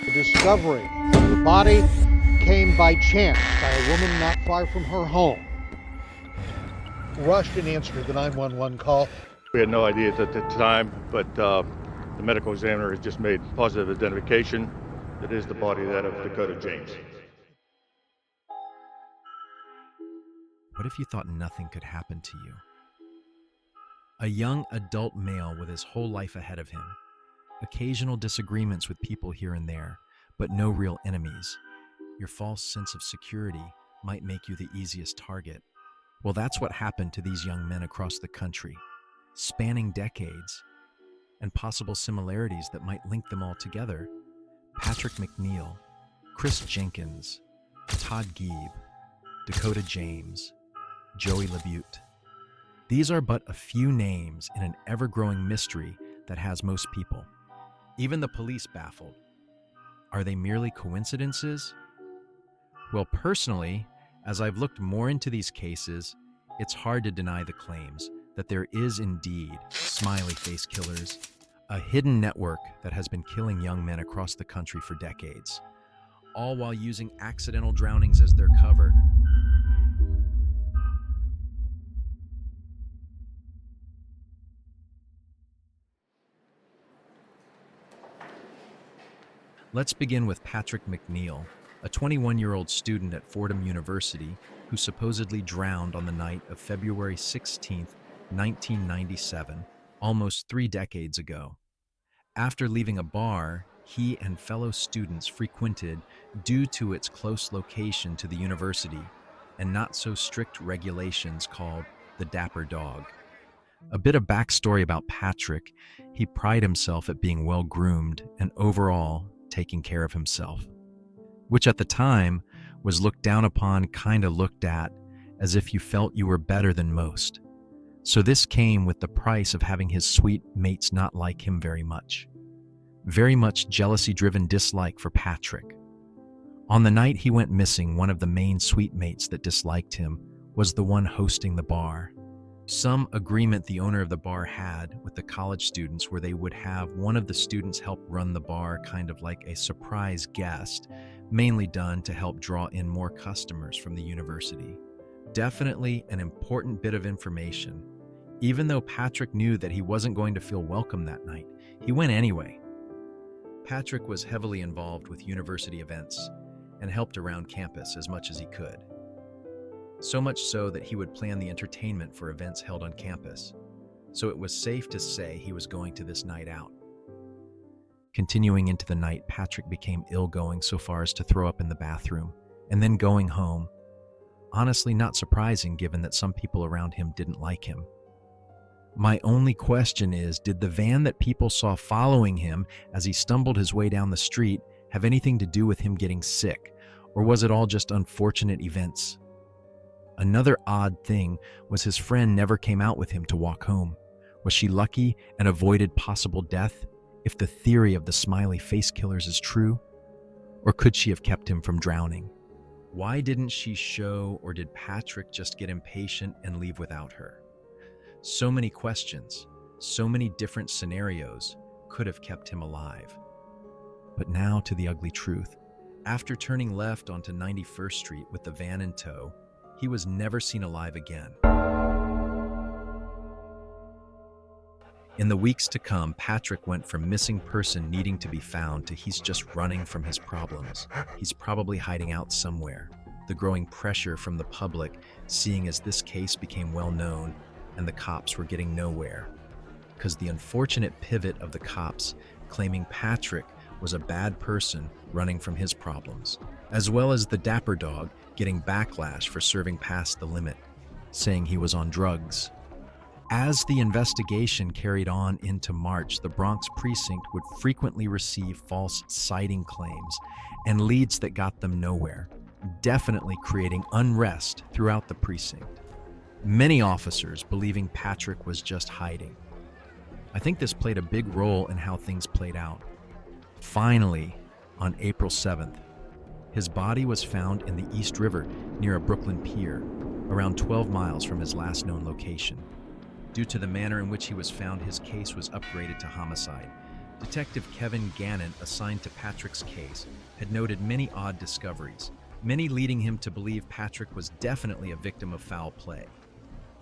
The discovery of the body came by chance by a woman not far from her home. Rushed and answered the 911 call. We had no idea at the time, but the medical examiner has just made positive identification. It is the body that of Dakota James. What if you thought nothing could happen to you? A young adult male with his whole life ahead of him. Occasional disagreements with people here and there, but no real enemies. Your false sense of security might make you the easiest target. Well, that's what happened to these young men across the country, spanning decades, and possible similarities that might link them all together. Patrick McNeill, Chris Jenkins, Todd Geib, Dakota James, Joey Labute. These are but a few names in an ever-growing mystery that has most people, even the police, baffled. Are they merely coincidences? Well, personally, as I've looked more into these cases, it's hard to deny the claims that there is indeed Smiley Face Killers, a hidden network that has been killing young men across the country for decades, all while using accidental drownings as their cover. Let's begin with Patrick McNeill, a 21-year-old student at Fordham University who supposedly drowned on the night of February 16, 1997, almost 3 decades ago. After leaving a bar he and fellow students frequented due to its close location to the university and not so strict regulations called the Dapper Dog. A bit of backstory about Patrick: he prided himself at being well-groomed and overall taking care of himself, which at the time was looked down upon, kind of looked at as if you felt you were better than most. So this came with the price of having his suite mates not like him very much. Very much jealousy-driven dislike for Patrick. On the night he went missing, one of the main suite mates that disliked him was the one hosting the bar. Some agreement the owner of the bar had with the college students where they would have one of the students help run the bar, kind of like a surprise guest, mainly done to help draw in more customers from the university. Definitely an important bit of information. Even though Patrick knew that he wasn't going to feel welcome that night, he went anyway. Patrick was heavily involved with university events and helped around campus as much as he could. So much so that he would plan the entertainment for events held on campus, so it was safe to say he was going to this night out. Continuing into the night, Patrick became ill, going so far as to throw up in the bathroom, and then going home. Honestly, not surprising given that some people around him didn't like him. My only question is, did the van that people saw following him as he stumbled his way down the street have anything to do with him getting sick, or was it all just unfortunate events? Another odd thing was his friend never came out with him to walk home. Was she lucky and avoided possible death, if the theory of the Smiley Face Killers is true? Or could she have kept him from drowning? Why didn't she show, or did Patrick just get impatient and leave without her? So many questions, so many different scenarios could have kept him alive. But now to the ugly truth. After turning left onto 91st Street with the van in tow, he was never seen alive again. In the weeks to come, Patrick went from missing person needing to be found to he's just running from his problems. He's probably hiding out somewhere. The growing pressure from the public, seeing as this case became well known and the cops were getting nowhere. Because the unfortunate pivot of the cops claiming Patrick was a bad person running from his problems, as well as the Dapper Dog getting backlash for serving past the limit, saying he was on drugs. As the investigation carried on into March, the Bronx precinct would frequently receive false sighting claims and leads that got them nowhere, definitely creating unrest throughout the precinct. Many officers believing Patrick was just hiding. I think this played a big role in how things played out. Finally, on April 7th, his body was found in the East River near a Brooklyn pier, around 12 miles from his last known location. Due to the manner in which he was found, his case was upgraded to homicide, Detective Kevin Gannon, assigned to Patrick's case, had noted many odd discoveries, many leading him to believe Patrick was definitely a victim of foul play.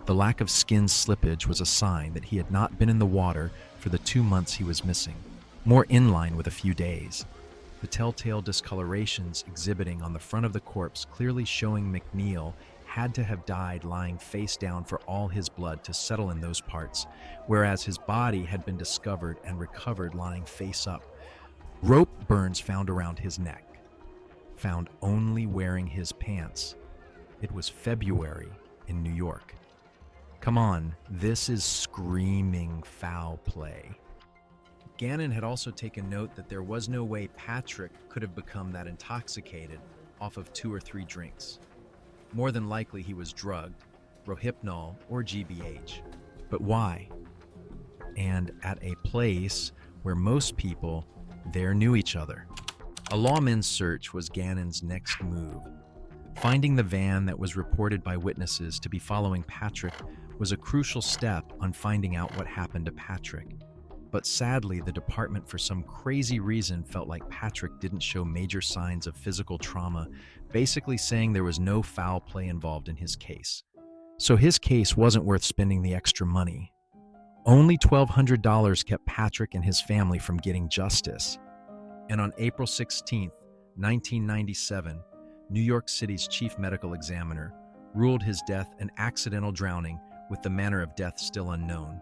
The lack of skin slippage was a sign that he had not been in the water for the 2 months he was missing, more in line with a few days. The telltale discolorations exhibiting on the front of the corpse clearly showing McNeill had to have died lying face down for all his blood to settle in those parts, whereas his body had been discovered and recovered lying face up. Rope burns found around his neck, found only wearing his pants. It was February in New York. Come on, this is screaming foul play. Gannon had also taken note that there was no way Patrick could have become that intoxicated off of 2 or 3 drinks. More than likely he was drugged, Rohypnol or GBH. But why? And at a place where most people there knew each other. A lawman's search was Gannon's next move. Finding the van that was reported by witnesses to be following Patrick was a crucial step on finding out what happened to Patrick. But sadly, the department for some crazy reason felt like Patrick didn't show major signs of physical trauma, basically saying there was no foul play involved in his case. So his case wasn't worth spending the extra money. Only $1,200 kept Patrick and his family from getting justice. And on April 16, 1997, New York City's chief medical examiner ruled his death an accidental drowning, with the manner of death still unknown.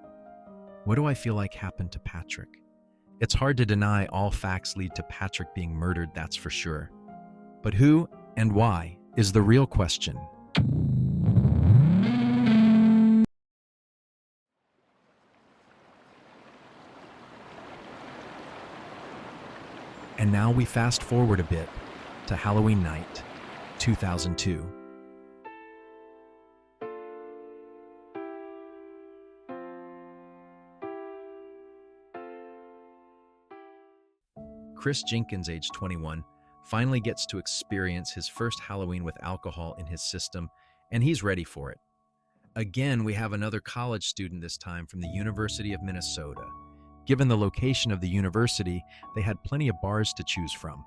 What do I feel like happened to Patrick? It's hard to deny all facts lead to Patrick being murdered, that's for sure. But who and why is the real question. And now we fast forward a bit to Halloween night, 2002. Chris Jenkins, age 21, finally gets to experience his first Halloween with alcohol in his system, and he's ready for it. Again, we have another college student, this time from the University of Minnesota. Given the location of the university, they had plenty of bars to choose from.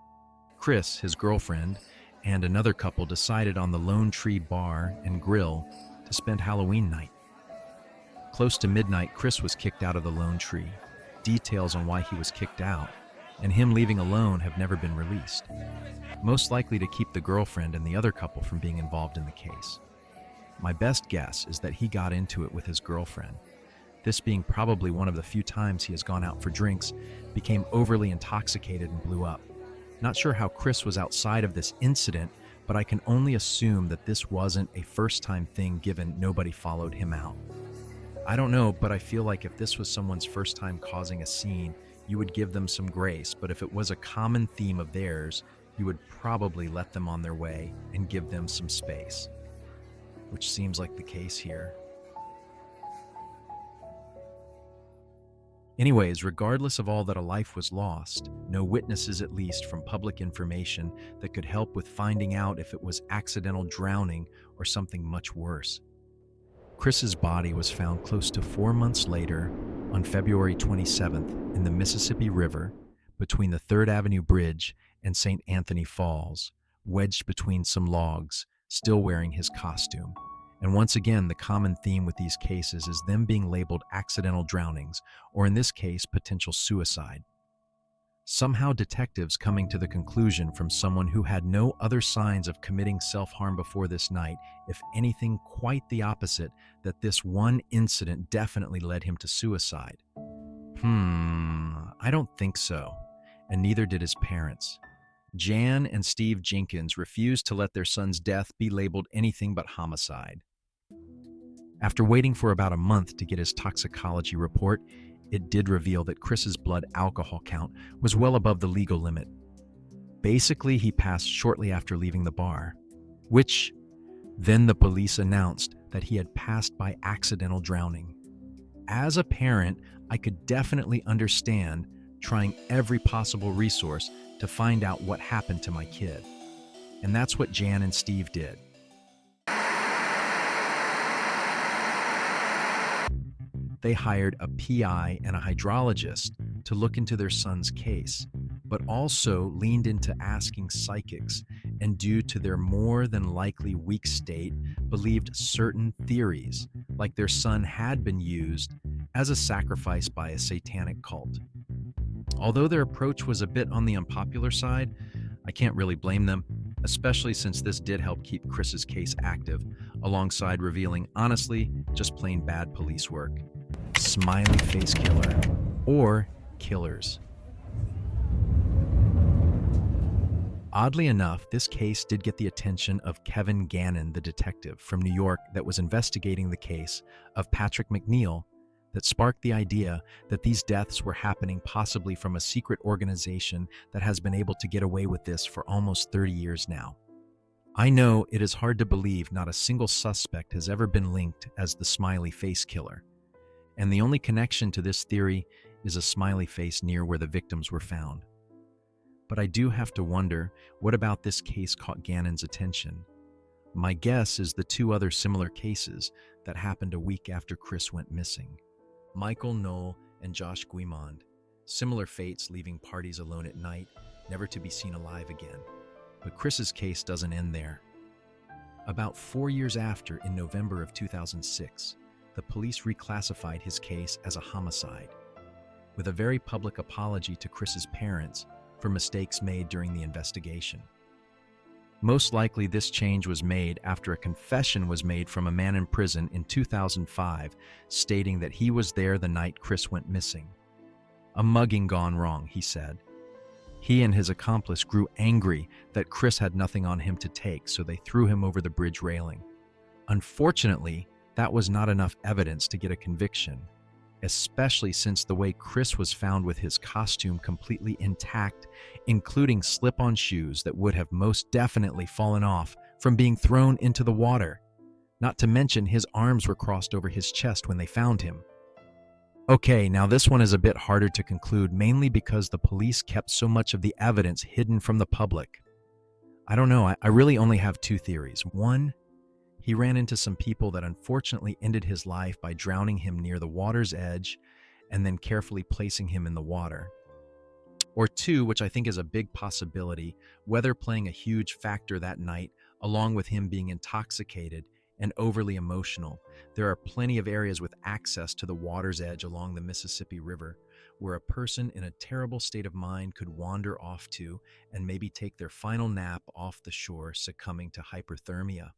Chris, his girlfriend, and another couple decided on the Lone Tree Bar and Grill to spend Halloween night. Close to midnight, Chris was kicked out of the Lone Tree. Details on why he was kicked out and him leaving alone have never been released, most likely to keep the girlfriend and the other couple from being involved in the case. My best guess is that he got into it with his girlfriend. This being probably one of the few times he has gone out for drinks, became overly intoxicated and blew up. Not sure how Chris was outside of this incident, but I can only assume that this wasn't a first-time thing given nobody followed him out. I don't know, but I feel like if this was someone's first time causing a scene, you would give them some grace, but if it was a common theme of theirs, you would probably let them on their way and give them some space, which seems like the case here. Anyways, regardless of all that, a life was lost, no witnesses at least from public information that could help with finding out if it was accidental drowning or something much worse. Chris's body was found close to 4 months later on February 27th in the Mississippi River between the 3rd Avenue Bridge and St. Anthony Falls, wedged between some logs, still wearing his costume. And once again, the common theme with these cases is them being labeled accidental drownings, or in this case, potential suicide. Somehow detectives coming to the conclusion from someone who had no other signs of committing self-harm before this night, if anything quite the opposite, that this one incident definitely led him to suicide. I don't think so, and neither did his parents. Jan and Steve Jenkins refused to let their son's death be labeled anything but homicide. After waiting for about a month to get his toxicology report, it did reveal that Chris's blood alcohol count was well above the legal limit. Basically, he passed shortly after leaving the bar, which then the police announced that he had passed by accidental drowning. As a parent, I could definitely understand trying every possible resource to find out what happened to my kid. And that's what Jan and Steve did. they hired a PI and a hydrologist to look into their son's case, but also leaned into asking psychics, and due to their more than likely weak state, believed certain theories, like their son had been used as a sacrifice by a satanic cult. Although their approach was a bit on the unpopular side, I can't really blame them, especially since this did help keep Chris's case active, alongside revealing, honestly, just plain bad police work. Smiley Face Killer, or killers. Oddly enough, this case did get the attention of Kevin Gannon, the detective from New York that was investigating the case of Patrick McNeill, that sparked the idea that these deaths were happening possibly from a secret organization that has been able to get away with this for almost 30 years now. I know it is hard to believe not a single suspect has ever been linked as the Smiley Face Killer, and the only connection to this theory is a smiley face near where the victims were found. But I do have to wonder, what about this case caught Gannon's attention? My guess is the two other similar cases that happened a week after Chris went missing. Michael Knoll and Josh Guimond, similar fates, leaving parties alone at night, never to be seen alive again. But Chris's case doesn't end there. About 4 years after, in November of 2006, the police reclassified his case as a homicide, with a very public apology to Chris's parents for mistakes made during the investigation. Most likely this change was made after a confession was made from a man in prison in 2005, stating that he was there the night Chris went missing. A mugging gone wrong, he said. He and his accomplice grew angry that Chris had nothing on him to take, so they threw him over the bridge railing. Unfortunately, that was not enough evidence to get a conviction, especially since the way Chris was found with his costume completely intact, including slip-on shoes that would have most definitely fallen off from being thrown into the water. Not to mention his arms were crossed over his chest when they found him. Okay, now this one is a bit harder to conclude, mainly because the police kept so much of the evidence hidden from the public. I don't know, I really only have two theories. One, he ran into some people that unfortunately ended his life by drowning him near the water's edge and then carefully placing him in the water. Or two, which I think is a big possibility, weather playing a huge factor that night, along with him being intoxicated and overly emotional. There are plenty of areas with access to the water's edge along the Mississippi River where a person in a terrible state of mind could wander off to and maybe take their final nap off the shore, succumbing to hypothermia.